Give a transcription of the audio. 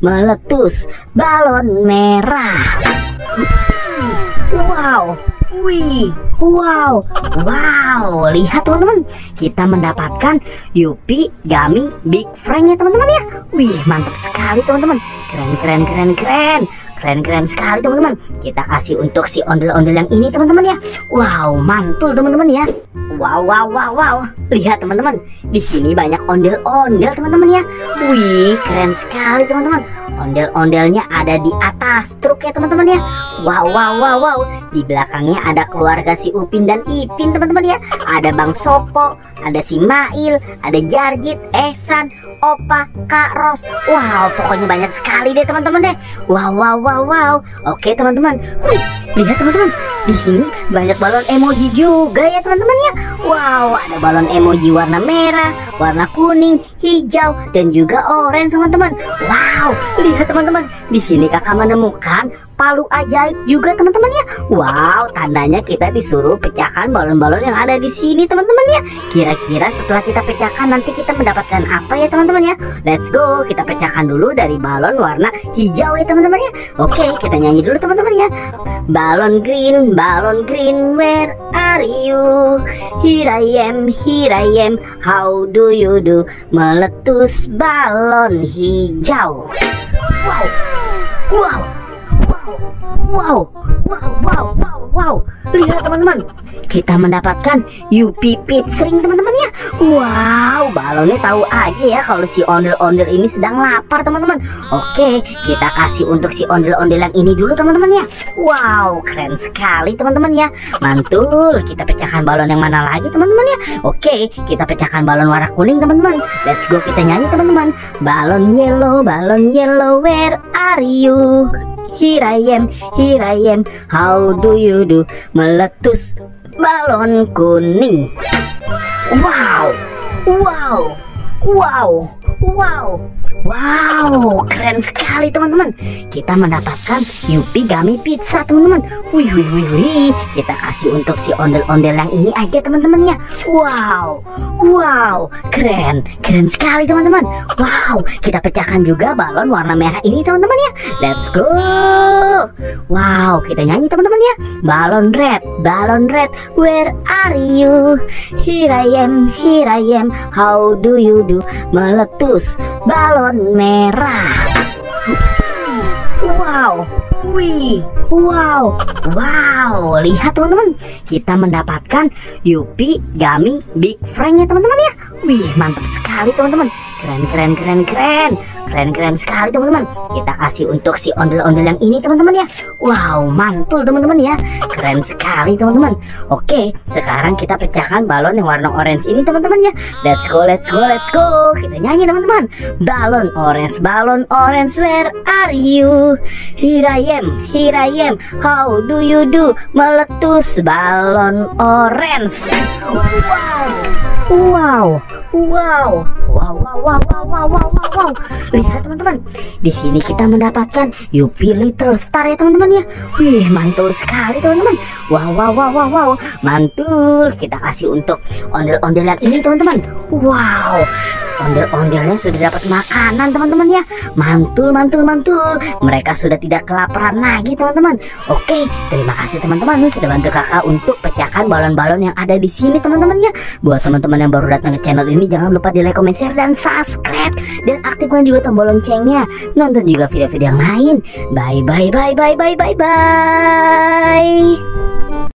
meletus balon merah. Wow, wih, wow, wow. Lihat teman-teman, kita mendapatkan Yupi Gummy Big Frank ya teman-teman ya. Wih, mantap sekali teman-teman. Keren sekali teman-teman. Kita kasih untuk si ondel-ondel yang ini teman-teman ya. Wow, mantul teman-teman ya. Wow. Lihat teman-teman, di sini banyak ondel-ondel teman-teman ya. Wih, keren sekali teman-teman. Ondel-ondelnya ada di atas truk ya teman-teman ya. Wow. Di belakangnya ada keluarga si Upin dan Ipin teman-teman ya. Ada Bang Sopo, ada si Mail, ada Jarjit, Ehsan, Opa, Kak Ros. Wow, pokoknya banyak sekali deh teman-teman deh. Wow. Oke teman-teman. Wih, lihat teman-teman, di sini banyak balon emoji juga ya teman-teman ya. Wow, ada balon emoji warna merah, warna kuning, hijau, dan juga orange teman-teman. Wow, lihat teman-teman, di sini kakak menemukan palu ajaib juga teman-teman ya. Wow, tandanya kita disuruh pecahkan balon-balon yang ada di sini teman-teman ya. Kira-kira setelah kita pecahkan nanti kita mendapatkan apa ya teman-teman ya. Let's go, kita pecahkan dulu dari balon warna hijau ya teman-teman ya. Oke, kita nyanyi dulu teman-teman ya. Balon green, where are you? Here I am, how do you do? Meletus balon hijau. Wow. Lihat teman-teman, kita mendapatkan Yupi Pitsring teman-teman ya. Wow, balonnya tahu aja ya kalau si ondel-ondel ini sedang lapar teman-teman. Oke, kita kasih untuk si ondel-ondel yang ini dulu teman-teman ya. Wow, keren sekali teman-teman ya. Mantul, kita pecahkan balon yang mana lagi teman-teman ya. Oke, kita pecahkan balon warna kuning teman-teman. Let's go, kita nyanyi teman-teman. Balon yellow, where are you? Here I am, how do you do? Meletus balon kuning. Wow, keren sekali teman-teman. Kita mendapatkan Yupi Gummy Pizza teman-teman. Wih, kita kasih untuk si ondel-ondel yang ini aja teman-teman ya. Wow, keren sekali teman-teman. Wow, kita pecahkan juga balon warna merah ini teman-teman ya. Let's go. Wow, kita nyanyi teman-teman ya. Balon red, where are you? Here I am, how do you do? Meletus balon merah. Wow, lihat teman-teman, kita mendapatkan Yupi Gummy Big Frank ya teman-teman ya. Wih, mantap sekali teman-teman. Keren sekali teman-teman. Kita kasih untuk si ondel-ondel yang ini teman-teman ya. Wow, mantul teman-teman ya. Keren sekali teman-teman. Oke, sekarang kita pecahkan balon yang warna orange ini teman-teman ya. Let's go. Kita nyanyi teman-teman. Balon orange, where are you? Here I am, how do you do? Meletus balon orange. Wow. Lihat teman-teman, di sini kita mendapatkan Yupi Little Star ya teman-teman ya. Wih, mantul sekali teman-teman. Wow, mantul. Kita kasih untuk ondel-ondel yang ini teman-teman. Wow, ondel-ondelnya sudah dapat makanan teman-teman ya. Mantul. Mereka sudah tidak kelaparan lagi teman-teman. Oke, terima kasih teman-teman sudah bantu kakak untuk pecahkan balon-balon yang ada di sini teman-teman ya. Buat teman-teman yang baru datang ke channel ini, jangan lupa di like, comment, share, dan subscribe, dan aktifkan juga tombol loncengnya. Nonton juga video-video yang lain. Bye.